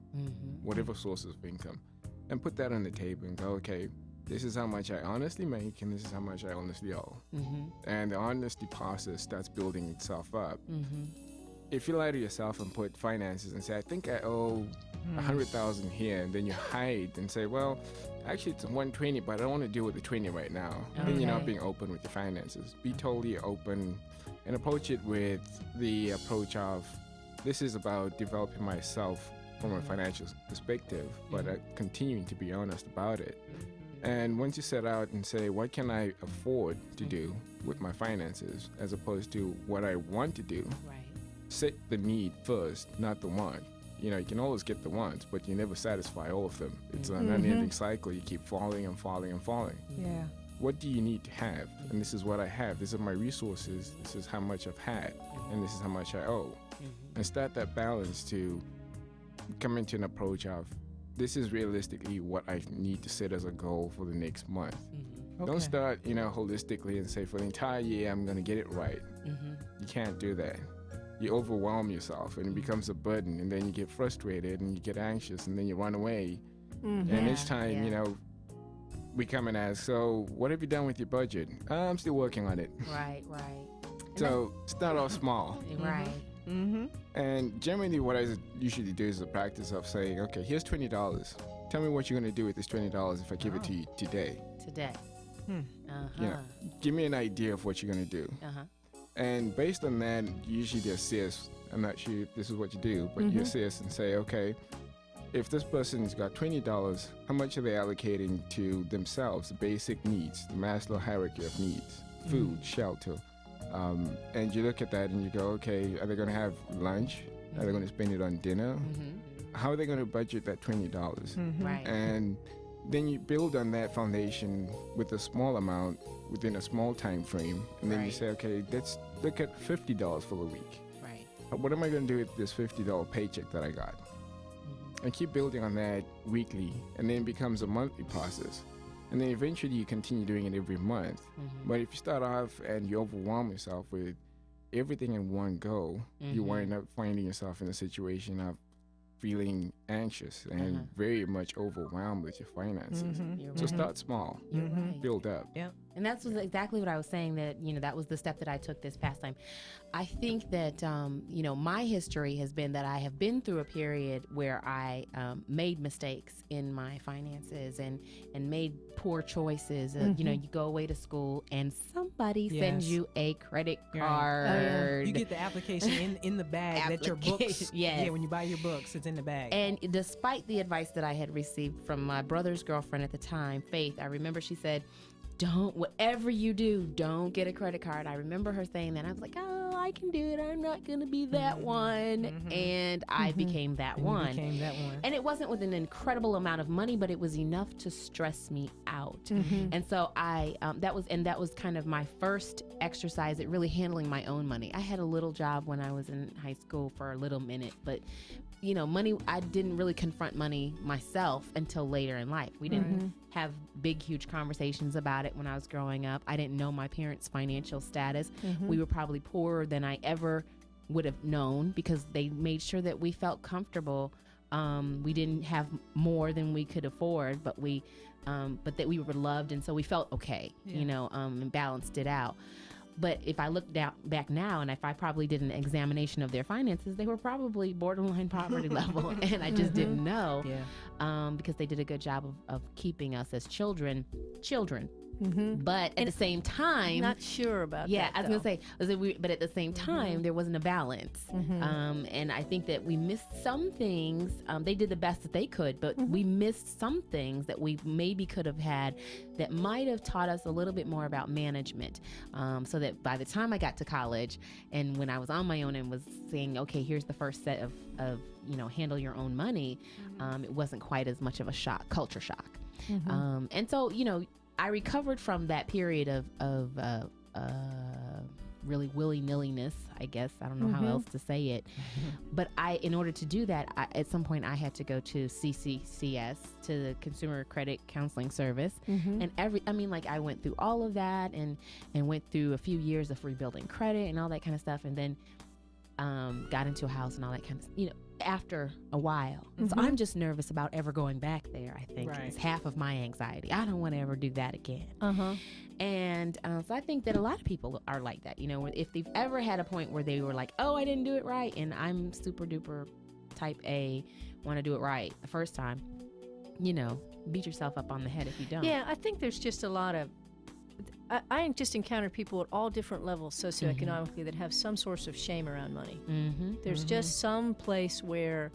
Speaker 4: Whatever sources of income. And put that on the table and go, okay, this is how much I honestly make and this is how much I honestly owe. And the honesty process starts building itself up. If you lie to yourself and put finances and say, I think I owe 100,000 here, and then you hide and say, well, actually it's 120, but I don't want to deal with the 20 right now. Then you're not being open with your finances. Be totally open and approach it with the approach of, this is about developing myself from a financial perspective, but continuing to be honest about it. And once you set out and say, what can I afford to do with my finances, as opposed to what I want to do, set the need first, not the want. You can always get the wants, but you never satisfy all of them. It's an unending cycle. You keep falling and falling and falling.
Speaker 2: Yeah.
Speaker 4: What do you need to have? And this is what I have. These are my resources. This is how much I've had. And this is how much I owe. And start that balance to come into an approach of, this is realistically what I need to set as a goal for the next month. Don't start, holistically and say, for the entire year, I'm going to get it right. You can't do that. You overwhelm yourself and it becomes a burden, and then you get frustrated and you get anxious and then you run away. And each time, we come and ask, so what have you done with your budget? I'm still working on it.
Speaker 3: Right.
Speaker 4: So start off small.
Speaker 3: Right.
Speaker 4: And generally what I usually do is the practice of saying, okay, here's $20. Tell me what you're going to do with this $20 if I give it to you today. Give me an idea of what you're going to do. And based on that, you usually assess, I'm not sure if this is what you do, but you assess and say, okay, if this person's got $20, how much are they allocating to themselves, the basic needs, the Maslow hierarchy of needs, food, shelter. And you look at that and you go, okay, are they going to have lunch? Are they going to spend it on dinner? How are they going to budget that $20?
Speaker 3: Right.
Speaker 4: And then you build on that foundation with a small amount within a small time frame, and then you say, okay, let's look at $50 for the week.
Speaker 3: Right.
Speaker 4: What am I going to do with this $50 paycheck that I got? And keep building on that weekly, and then it becomes a monthly process. And then eventually you continue doing it every month. But if you start off and you overwhelm yourself with everything in one go, you wind up finding yourself in a situation of feeling anxious and very much overwhelmed with your finances. So start small, build up.
Speaker 2: Yep.
Speaker 3: And that's exactly what I was saying, that, that was the step that I took this past time. I think that, my history has been that I have been through a period where I made mistakes in my finances and made poor choices. You go away to school and somebody sends you a credit card.
Speaker 2: Oh, yeah. You get the application in the bag that your books,
Speaker 3: yes.
Speaker 2: when you buy your books, it's in the bag.
Speaker 3: And despite the advice that I had received from my brother's girlfriend at the time, Faith, I remember she said, whatever you do, don't get a credit card. I remember her saying that. I was like, oh, I can do it. I'm not going to be that one. And I became that one. And it wasn't with an incredible amount of money, but it was enough to stress me out. And so that was kind of my first exercise at really handling my own money. I had a little job when I was in high school for a little minute, but money, I didn't really confront money myself until later in life. We didn't have big, huge conversations about it when I was growing up. I didn't know my parents' financial status. We were probably poorer than I ever would have known because they made sure that we felt comfortable. We didn't have more than we could afford, but that we were loved, and so we felt okay, and balanced it out. But if I look back now, and if I probably did an examination of their finances, they were probably borderline poverty level, and I just didn't know, because they did a good job of keeping us as children. But at the same time,
Speaker 5: not sure about that.
Speaker 3: Yeah, I was going to say, but at the same time, there wasn't a balance. And I think that we missed some things. They did the best that they could, but we missed some things that we maybe could have had that might have taught us a little bit more about management. So that by the time I got to college, and when I was on my own and was saying, okay, here's the first set of handle your own money, it wasn't quite as much of a culture shock. And so, I recovered from that period of really willy-nilliness, I guess. I don't know how else to say it. But in order to do that, at some point I had to go to CCCS, to the Consumer Credit Counseling Service. And I went through all of that and went through a few years of rebuilding credit and all that kind of stuff. And then got into a house and all that kind of, after a while. So I'm just nervous about ever going back there, I think. It's half of my anxiety. I don't want to ever do that again. And so I think that a lot of people are like that, if they've ever had a point where they were like, oh, I didn't do it right, and I'm super duper type A, want to do it right the first time, beat yourself up on the head if you don't.
Speaker 5: Yeah, I think there's just a lot of, I just encounter people at all different levels socioeconomically that have some source of shame around money. There's just some place where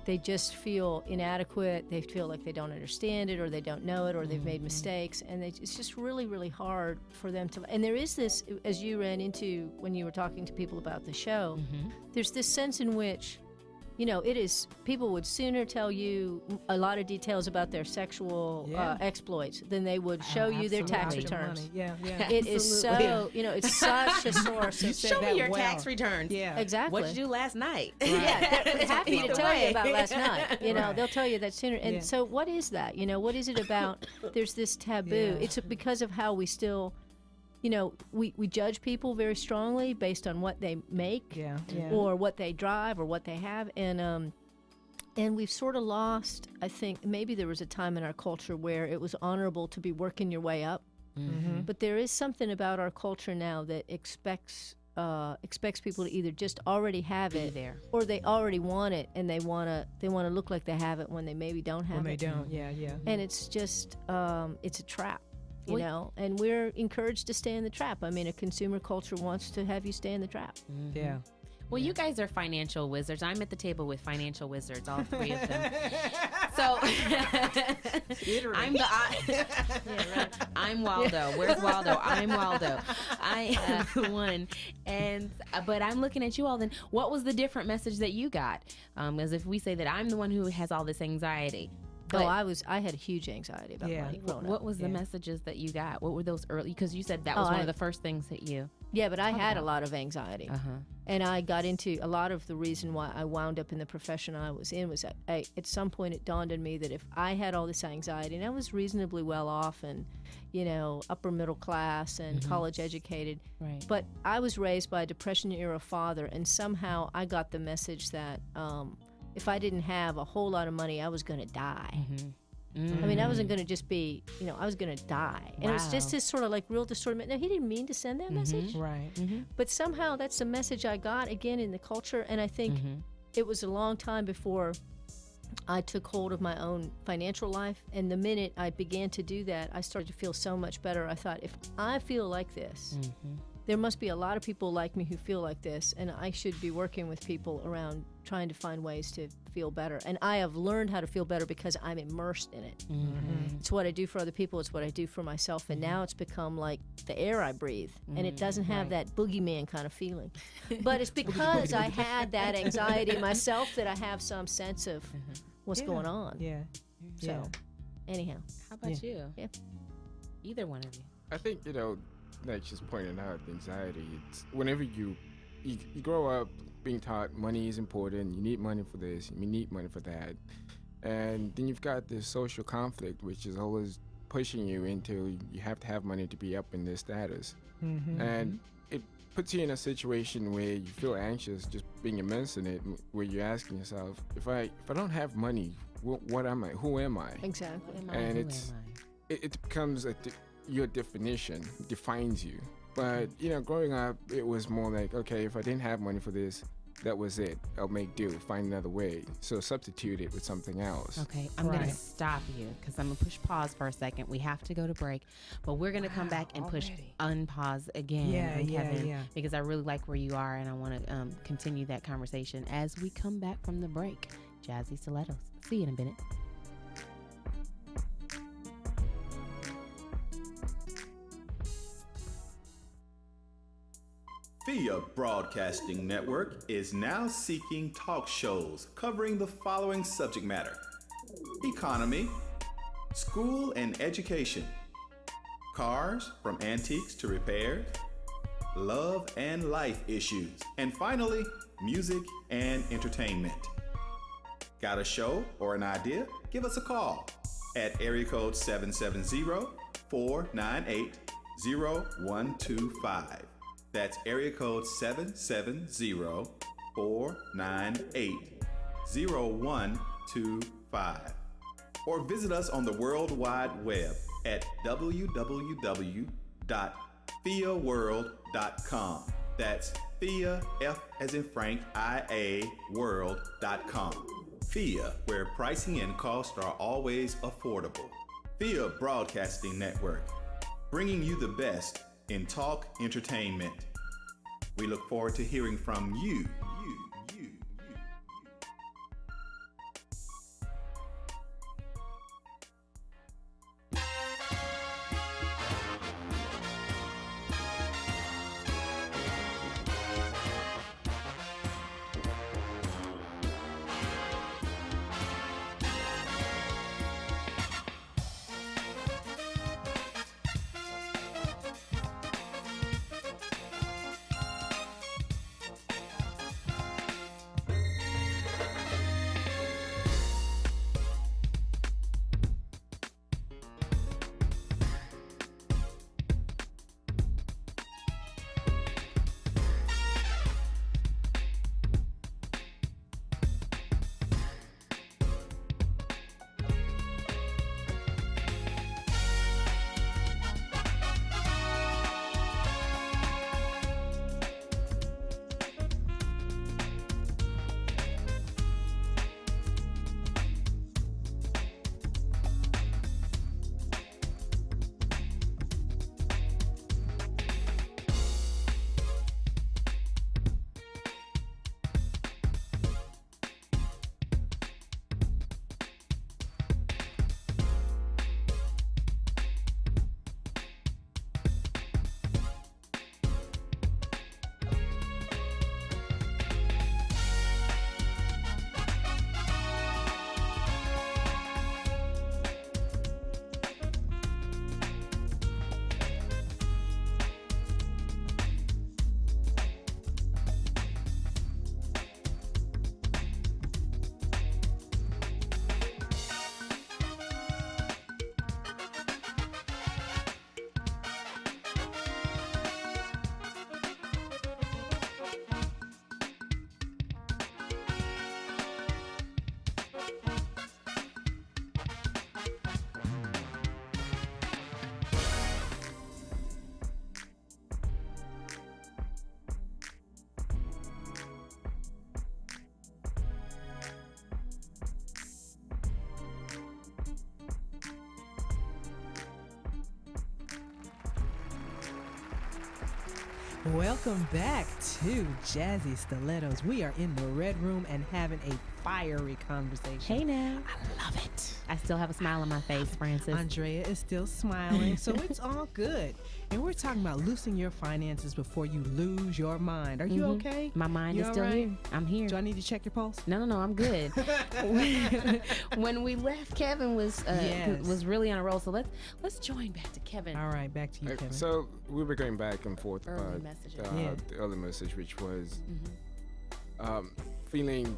Speaker 5: they just feel inadequate, they feel like they don't understand it, or they don't know it, or they've made mistakes, and it's just really, really hard for them to. And there is this, as you ran into when you were talking to people about the show, there's this sense in which, it is, people would sooner tell you a lot of details about their sexual exploits than they would show you their tax returns. It is so, it's such a source of.
Speaker 3: Show me your tax returns.
Speaker 2: Yeah,
Speaker 5: exactly.
Speaker 3: What'd you do last night?
Speaker 5: Yeah, they're happy to tell you about last night. They'll tell you that sooner. And so what is that? What is it about? There's this taboo. It's because of how we still, we judge people very strongly based on what they make or what they drive or what they have. And we've sort of lost, I think, maybe there was a time in our culture where it was honorable to be working your way up. But there is something about our culture now that expects people to either just already have it there, or they already want it, and they want to look like they have it when they maybe don't have it.
Speaker 2: When they don't,
Speaker 5: And it's just, it's a trap. And we're encouraged to stay in the trap. I mean, a consumer culture wants to have you stay in the trap.
Speaker 2: Yeah.
Speaker 3: Well, you guys are financial wizards. I'm at the table with financial wizards, all three of them. So I'm Waldo. Where's Waldo? I'm Waldo. I am the one. But I'm looking at you all. Then, what was the different message that you got? As if we say that I'm the one who has all this anxiety. But
Speaker 5: I had huge anxiety about money growing up.
Speaker 3: What was the messages that you got? What were those early? Because you said that was one of the first things that you.
Speaker 5: Yeah, but I had a lot of anxiety. And I got into a lot of the reason why I wound up in the profession I was in was at some point it dawned on me that if I had all this anxiety, and I was reasonably well off and, upper middle class and college educated, but I was raised by a Depression-era father, and somehow I got the message that if I didn't have a whole lot of money, I was going to die. I mean, I wasn't going to just be, I was going to die. And it was just this sort of like real distorted. Now, he didn't mean to send that message.
Speaker 2: Right.
Speaker 5: But somehow that's the message I got, again, in the culture. And I think it was a long time before I took hold of my own financial life. And the minute I began to do that, I started to feel so much better. I thought, if I feel like this, there must be a lot of people like me who feel like this, and I should be working with people around trying to find ways to feel better. And I have learned how to feel better because I'm immersed in it. It's what I do for other people. It's what I do for myself. And now it's become like the air I breathe. And it doesn't have that boogeyman kind of feeling. But it's because I had that anxiety myself that I have some sense of what's going on.
Speaker 2: Yeah.
Speaker 5: So, anyhow.
Speaker 3: How about you?
Speaker 5: Yeah.
Speaker 3: Either one of you.
Speaker 4: I think, like just pointing out, anxiety, it's whenever you grow up being taught money is important, you need money for this, you need money for that, and then you've got this social conflict which is always pushing you into you have to have money to be up in this status, and it puts you in a situation where you feel anxious just being immersed in it, where you're asking yourself, if I don't have money, what am I, who am I?
Speaker 5: Exactly.
Speaker 4: And it becomes your definition defines you. But growing up, it was more like, okay, if I didn't have money for this, that was it. I'll make do, find another way. So substitute it with something else.
Speaker 3: Okay, I'm going to stop you because I'm going to push pause for a second. We have to go to break, but we're going to come back and push unpause again, Kevin, because I really like where you are, and I want to continue that conversation as we come back from the break. Jazzy Stilettos. See you in a minute.
Speaker 6: FIA Broadcasting Network is now seeking talk shows covering the following subject matter: economy, school and education, cars from antiques to repairs, love and life issues, and finally, music and entertainment. Got a show or an idea? Give us a call at area code 770-498-0125. That's area code 770-498-0125. Or visit us on the World Wide Web at www.fiaworld.com. That's FIA, F as in Frank, IA, world.com. FIA, where pricing and cost are always affordable. FIA Broadcasting Network, bringing you the best in talk entertainment. We look forward to hearing from you.
Speaker 2: Welcome back to Jazzy Stilettos. We are in the red room and having a fiery conversation.
Speaker 3: Hey now.
Speaker 2: I love it.
Speaker 3: I still have a smile on my face, Francis.
Speaker 2: Andrea is still smiling, so it's all good. And we're talking about loosening your finances before you lose your mind. Are you okay?
Speaker 3: My mind
Speaker 2: You
Speaker 3: is
Speaker 2: all
Speaker 3: still
Speaker 2: right?
Speaker 3: here. I'm here.
Speaker 2: Do I need to check your pulse?
Speaker 3: No, I'm good. When we left, Kevin was
Speaker 2: Yes.
Speaker 3: was really on a roll. So let's join back to Kevin.
Speaker 2: All right, back to you, Kevin.
Speaker 4: So we were going back and forth
Speaker 3: Early
Speaker 4: about
Speaker 3: messages.
Speaker 4: the early message, which was feeling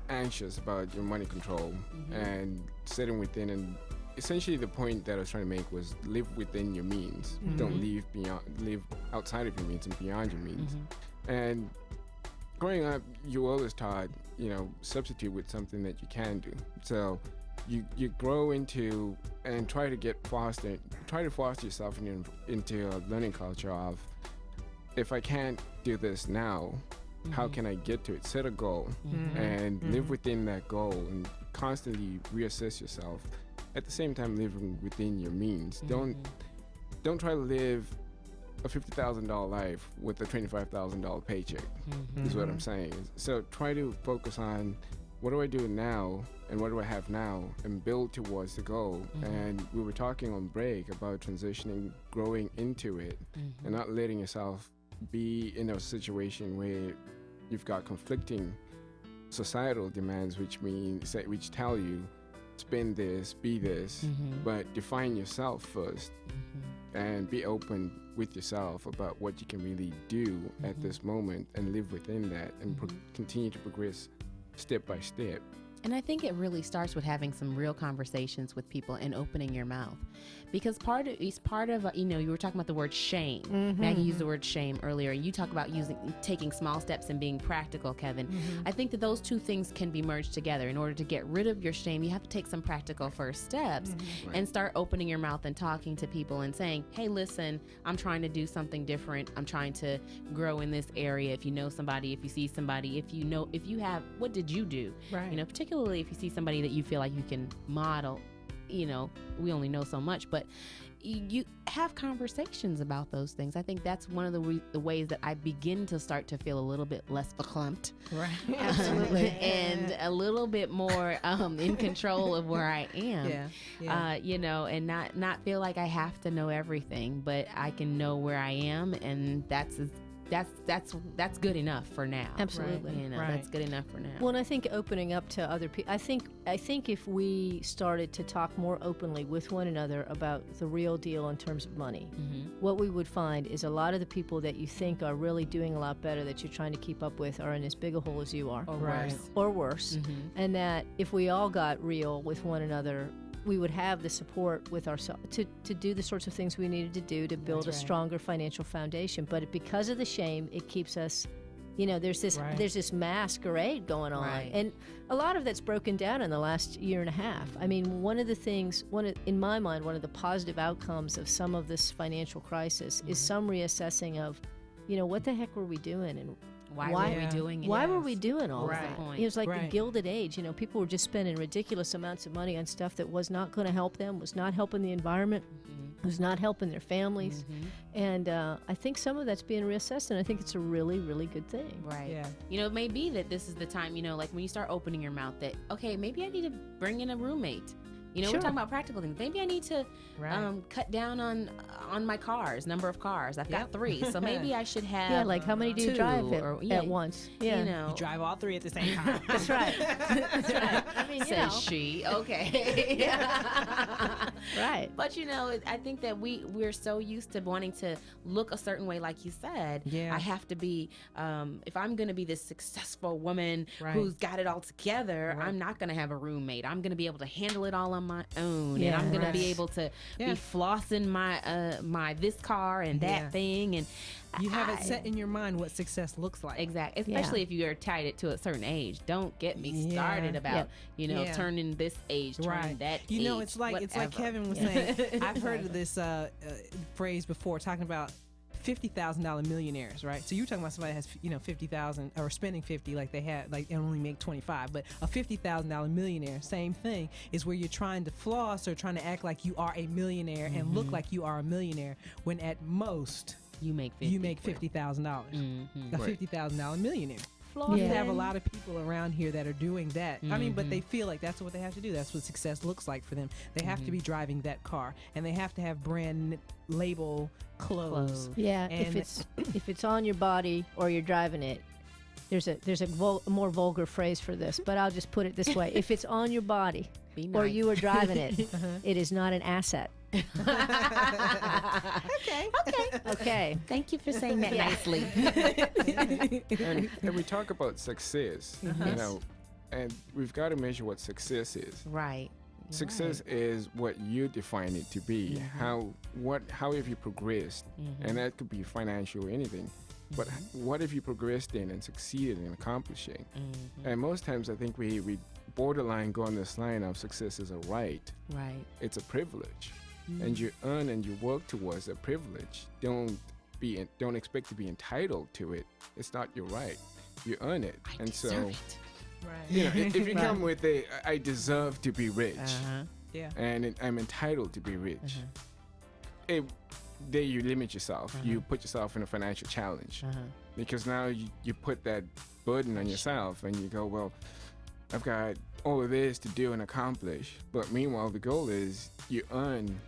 Speaker 4: anxious about your money control and sitting within. And essentially, the point that I was trying to make was live within your means. Don't live outside of your means and beyond your means. And growing up, you were always taught, substitute with something that you can do. So you grow into and try to foster yourself into a learning culture of, if I can't do this now, how can I get to it? Set a goal and live within that goal and constantly reassess yourself. At the same time, living within your means. Don't try to live a $50,000 life with a $25,000 paycheck. Is what I'm saying. So try to focus on, what do I do now and what do I have now, and build towards the goal. And we were talking on break about transitioning, growing into it, and not letting yourself be in a situation where you've got conflicting societal demands, which tell you, spend this, be this, but define yourself first and be open with yourself about what you can really do at this moment, and live within that, and continue to progress step by step.
Speaker 3: And I think it really starts with having some real conversations with people and opening your mouth, because part of you were talking about the word shame. Maggie used the word shame earlier. You talk about taking small steps and being practical, Kevin. I think that those two things can be merged together. In order to get rid of your shame, you have to take some practical first steps and start opening your mouth and talking to people and saying, hey, listen, I'm trying to do something different. I'm trying to grow in this area. If you know somebody, if you see somebody, if you have, what did you do?
Speaker 2: Right.
Speaker 3: Particularly if you see somebody that you feel like you can model. We only know so much, but you have conversations about those things. I think that's one of the ways that I begin to start to feel a little bit less verklempt.
Speaker 2: Right. Absolutely.
Speaker 3: And a little bit more in control of where I am. And not feel like I have to know everything, but I can know where I am, and that's good enough for now.
Speaker 5: Absolutely.
Speaker 3: That's good enough for now.
Speaker 5: Well, and I think opening up to other people, I think if we started to talk more openly with one another about the real deal in terms of money, what we would find is a lot of the people that you think are really doing a lot better, that you're trying to keep up with, are in as big a hole as you are. Or worse. And that if we all got real with one another, we would have the support with ourselves to do the sorts of things we needed to do to build a stronger financial foundation. But because of the shame, it keeps us, there's this masquerade going on. And a lot of that's broken down in the last year and a half. I mean, in my mind, one of the positive outcomes of some of this financial crisis is some reassessing of, what the heck were we doing, and
Speaker 3: why were we doing it?
Speaker 5: Why were we doing all
Speaker 3: Right.
Speaker 5: that? It was like the Gilded Age. People were just spending ridiculous amounts of money on stuff that was not going to help them, was not helping the environment, was not helping their families. And I think some of that's being reassessed, and I think it's a really, really good thing.
Speaker 3: Right. Yeah. It may be that this is the time, like when you start opening your mouth, that, okay, maybe I need to bring in a roommate. We're talking about practical things. Maybe I need to cut down on my number of cars. I've got 3, so maybe I should have.
Speaker 5: Yeah, like how many do you
Speaker 3: 2
Speaker 5: drive at once? Yeah,
Speaker 2: You drive all 3 at the same time.
Speaker 5: that's right. That's right. I mean,
Speaker 3: says she. Okay.
Speaker 5: Right.
Speaker 3: But I think that we're so used to wanting to look a certain way, like you said.
Speaker 2: Yeah.
Speaker 3: I have to be. If I'm going to be this successful woman who's got it all together, I'm not going to have a roommate. I'm going to be able to handle it all on my own, and I'm going to be able to be flossing my this car and that thing, and
Speaker 2: you have it set in your mind what success looks like.
Speaker 3: Exactly, especially if you are tied it to a certain age. Don't get me started about turning this age, turning that age.
Speaker 2: It's like Kevin was saying. I've heard of this phrase before, talking about $50,000 millionaires, right? So you're talking about somebody that has, 50,000 or spending 50 like they had, like, and only make 25, but a $50,000 millionaire, same thing, is where you're trying to floss or trying to act like you are a millionaire and look like you are a millionaire, when at most
Speaker 3: you make
Speaker 2: $50,000. A
Speaker 4: Right.
Speaker 2: $50,000 millionaire.
Speaker 5: Flawed
Speaker 2: You have a
Speaker 5: men.
Speaker 2: lot of people around here that are doing that. I mean, but they feel like that's what they have to do. That's what success looks like for them. They have to be driving that car, and they have to have brand label clothes.
Speaker 5: Yeah,
Speaker 2: And
Speaker 5: if it's on your body or you're driving it, there's a more vulgar phrase for this, but I'll just put it this way: if it's on your body
Speaker 3: Be
Speaker 5: or
Speaker 3: nice.
Speaker 5: you are driving it, it is not an asset. Okay.
Speaker 3: Thank you for saying that nicely.
Speaker 4: And we talk about success, you know, and we've got to measure what success is.
Speaker 3: Right. You're
Speaker 4: Success
Speaker 3: right.
Speaker 4: is what you define it to be. How have you progressed? And that could be financial or anything. But what have you progressed in and succeeded in accomplishing? And most times I think we borderline go on this line of success is a right.
Speaker 3: Right.
Speaker 4: It's a privilege. And you earn and you work towards a privilege. Don't expect to be entitled to it. It's not your right. You earn it.
Speaker 3: I
Speaker 4: and
Speaker 3: deserve
Speaker 4: so
Speaker 3: it.
Speaker 4: you know, if you come with I deserve to be rich,
Speaker 2: Yeah.
Speaker 4: and I'm entitled to be rich, there you limit yourself. You put yourself in a financial challenge because now you put that burden on yourself, and you go, well, I've got all of this to do and accomplish. But meanwhile, the goal is you earn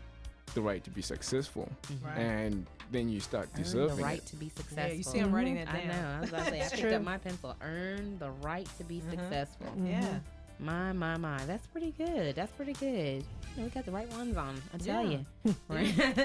Speaker 4: the right to be successful, and then you start
Speaker 3: Earn
Speaker 4: deserving
Speaker 3: the right
Speaker 4: it.
Speaker 3: to be successful.
Speaker 2: Yeah, you see I'm writing that down.
Speaker 3: I know. I was about to say, I picked up my pencil. Earn the right to be successful.
Speaker 2: Yeah.
Speaker 3: My. That's pretty good. You know, we got the right ones on. I tell
Speaker 2: Yeah.
Speaker 3: you. Right?